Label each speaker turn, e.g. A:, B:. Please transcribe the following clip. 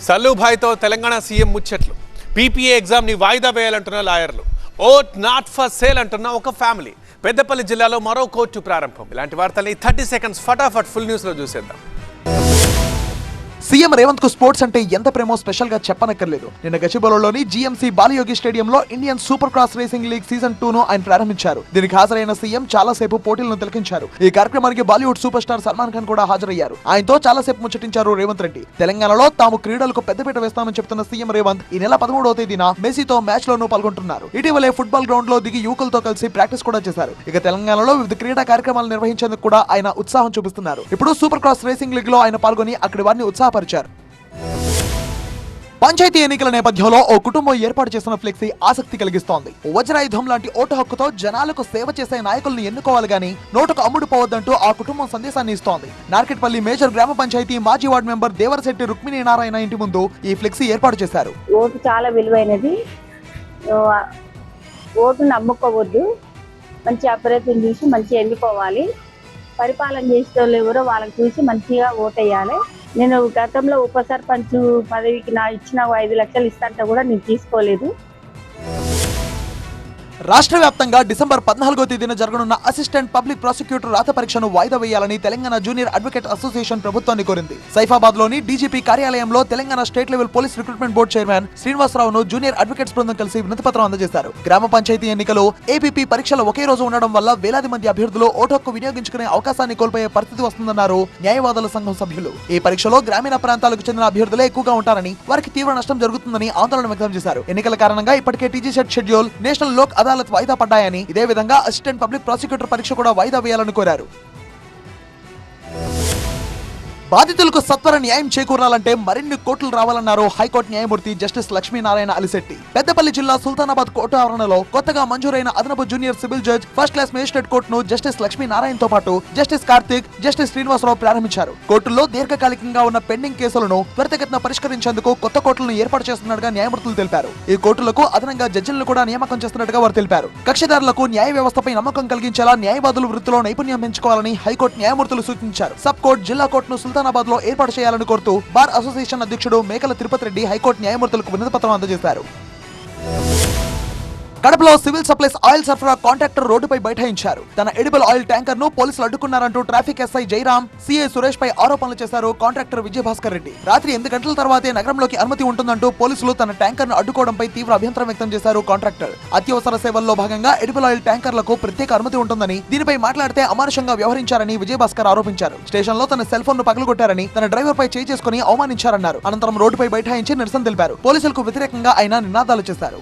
A: సల్లుభాయ్తో Telangana CM ముచ్చట్లు. PPA ఎగ్జామ్ని వాయిదా వేయాలంటున్న లాయర్లు. ఓట్ నాట్ ఫర్ సేల్ అంటున్న ఒక ఫ్యామిలీ. పెద్దపల్లి జిల్లాలో మరో కోర్టు ప్రారంభం. ఇలాంటి వార్తల్ని 30 సెకండ్స్ ఫటాఫట్ ఫుల్ న్యూస్లో చూసేద్దాం.
B: సీఎం రేవంత్ కు స్పోర్ట్స్ అంటే ఎంత ప్రేమో స్పెషల్ గా చెప్పనక్కర్లేదు. నిన్న గచ్చిబౌలిలోని జీఎంసీ బాలయోగి స్టేడియంలో Indian super cross racing league season 2 ను ఆయన ప్రారంభించారు. దీనికి హాజరైన సీఎం చాలా సేపు పోటీలను తిలకించారు. ఈ కార్యక్రమానికి బాలీవుడ్ సూపర్ స్టార్ సల్మాన్ ఖాన్ కూడా హాజరయ్యారు. ఆయనతో చాలా సేపు ముచ్చటించారు రేవంత్ రెడ్డి. తెలంగాణలో తాము క్రీడలకు పెద్దపీట వేస్తామని చెప్తున్న సీఎం రేవంత్ ఈ నెల 13వ తేదీన మెస్సీతో మ్యాచ్ లోనూ పాల్గొంటున్నారు. ఇటీవలే ఫుట్బాల్ గ్రౌండ్ లో దిగి యువకులతో కలిసి ప్రాక్టీస్ కూడా చేశారు. ఇక తెలంగాణలో వివిధ క్రీడా కార్యక్రమాలు నిర్వహించేందుకు కూడా ఆయన ఉత్సాహం చూపిస్తున్నారు. ఇప్పుడు సూపర్ క్రాస్ రేసింగ్ లీగ్ లో ఆయన పాల్గొని అక్కడి వారిని ఉత్సాహపరిచారు. పంచాయతీ ఎన్నికల నేపథ్యంలో ఓ కుటుంబం ఏర్పాటు చేసిన ఫ్లెక్సీ ఆసక్తి కలిగిస్తోంది. వజ్రాయుధం లాంటి ఓటు హక్కుతో జనాలకు సేవ చేసే నాయకులను ఎన్నుకోవాలి గానీ నోటుకు అమ్ముడు పోవద్దంటూ ఆ కుటుంబం సందేశాన్ని ఇస్తోంది. నార్కెట్పల్లి మేజర్ గ్రామ పంచాయతీ మాజీ వార్డు మెంబర్ దేవరశెట్టి రుక్మిణి నారాయణ ఇంటి ముందు ఈ ఫ్లెక్సీ ఏర్పాటు చేశారు.
C: ఓటు చాలా విలువైనది. ఓటును నమ్ముకోవద్దు. మంచి అభివృద్ధిని చూసి మంచిగా ఎన్నుకోవాలి. పరిపాలన చేసే వాళ్ళు ఎవరో వాళ్ళకి చూసి మంచిగా ఓటేయాలి. నేను గతంలో ఉప సర్పంచ్ పదవికి ఇచ్చిన 5 లక్షలు ఇస్తాంటే కూడా నేను తీసుకోలేదు.
B: రాష్ట్ర వ్యాప్తంగా డిసెంబర్ 14వ తేదీన జరగనున్న అసిస్టెంట్ పబ్లిక్ ప్రాసిక్యూటర్ రాత పరీక్షను వాయిదా వేయాలని తెలంగాణ జూనియర్ అడ్వకేట్ అసోసియేషన్ ప్రభుత్వాన్ని కోరింది. సైఫాబాద్ లోని డీజీపీ కార్యాలయంలో Telangana state level police recruitment board chairman శ్రీనివాసరావును జూనియర్ అడ్వకేట్స్ బృందం కలిసి వినతిపత్రం అందజేశారు. గ్రామ పంచాయతీ ఎన్నికలు ఏపీపీ పరీక్షలు ఒకే రోజు ఉండడం వల్ల వేలాది మంది అభ్యర్థులు ఓటు హక్కు వినియోగించుకునే అవకాశాన్ని కోల్పోయే పరిస్థితి వస్తుందన్నారు న్యాయవాదుల సంఘం సభ్యులు. ఈ పరీక్షలో గ్రామీణ ప్రాంతాలకు చెందిన అభ్యర్థులే ఎక్కువగా ఉంటారని, వారికి తీవ్ర నష్టం జరుగుతుందని ఆందోళన వ్యక్తం చేశారు. ఎన్నికల కారణంగా ఇప్పటికే TG set schedule, national Lok Adalat వాయిదా పడ్డాయని, ఇదే విధంగా అసిస్టెంట్ పబ్లిక్ ప్రాసిక్యూటర్ పరీక్ష కూడా వాయిదా వేయాలని కోరారు. బాధితులకు సత్వర న్యాయం చేకూరాలంటే మరిన్ని కోర్టులు రావాలన్నారు హైకోర్టు న్యాయమూర్తి జస్టిస్ లక్ష్మీనారాయణ అలిశెట్టి. పెద్దపల్లి జిల్లా సుల్తానాబాద్ కోర్టు ఆవరణలో కొత్తగా మంజూరైన అదనపు junior civil judge first class magistrate కోర్టును జస్టిస్ లక్ష్మీనారాయణతో పాటు జస్టిస్ కార్తిక్, జస్టిస్ శ్రీనివాసరావు ప్రారంభించారు. కోర్టుల్లో దీర్ఘకాలికంగా ఉన్న పెండింగ్ కేసులను త్వరితగతిన పరిష్కరించేందుకు కొత్త కోర్టులను ఏర్పాటు చేస్తున్నట్టుగా న్యాయమూర్తులు తెలిపారు. ఈ కోర్టులకు అదనంగా జడ్జిలను కూడా నియామకం చేస్తున్నట్టుగా వారు తెలిపారు. కక్షిదారులకు న్యాయ వ్యవస్థపై నమ్మకం కలిగించేలా న్యాయవాదులు వృత్తిలో నైపుణ్యం పెంచుకోవాలని హైకోర్టు న్యాయమూర్తులు సూచించారు. సబ్ కోర్టు, జిల్లా కోర్టును సుల్తానాబాద్ లో ఏర్పాటు చేయాలని కోరుతూ బార్ అసోసియేషన్ అధ్యక్షుడు మేకల తిరుపతి రెడ్డి హైకోర్టు న్యాయమూర్తులకు వినతిపత్రం అందజేశారు. కడపలో సివిల్ సప్లైస్ ఆయిల్ సరఫరా కాంట్రాక్టర్ రోడ్డుపై బైఠాయించారు. తన ఎడిబుల్ ఆయిల్ ట్యాంకర్ ను పోలీసులు అడ్డుకున్నారంటూ traffic SI Jairam, CI Suresh పై ఆరోపణలు చేశారు కాంట్రాక్టర్ విజయభాస్కర్ రెడ్డి. రాత్రి 8 గంటల తర్వాతే నగరంలోకి అనుమతి ఉంటుందంటూ పోలీసులు తన ట్యాంకర్ ను అడ్డుకోవడంపై తీవ్ర అభ్యంతరం వ్యక్తం చేశారు కాంట్రాక్టర్. అత్యవసర సేవల్లో భాగంగా ఎడిబుల్ ఆయిల్ ట్యాంకర్లకు ప్రత్యేక అనుమతి ఉంటుందని, దీనిపై మాట్లాడితే అమానుషంగా వ్యవహరించారని విజయభాస్కర్ ఆరోపించారు. స్టేషన్ లో తన సెల్ ఫోన్ ను పగలగొట్టారని, తన డ్రైవర్ పై చేయి చేసుకుని అవమానించారన్నారు. అనంతరం రోడ్డుపై బైఠాయించి నిరసన తెలిపారు. పోలీసులకు వ్యతిరేకంగా ఆయన నినాదాలు చేశారు.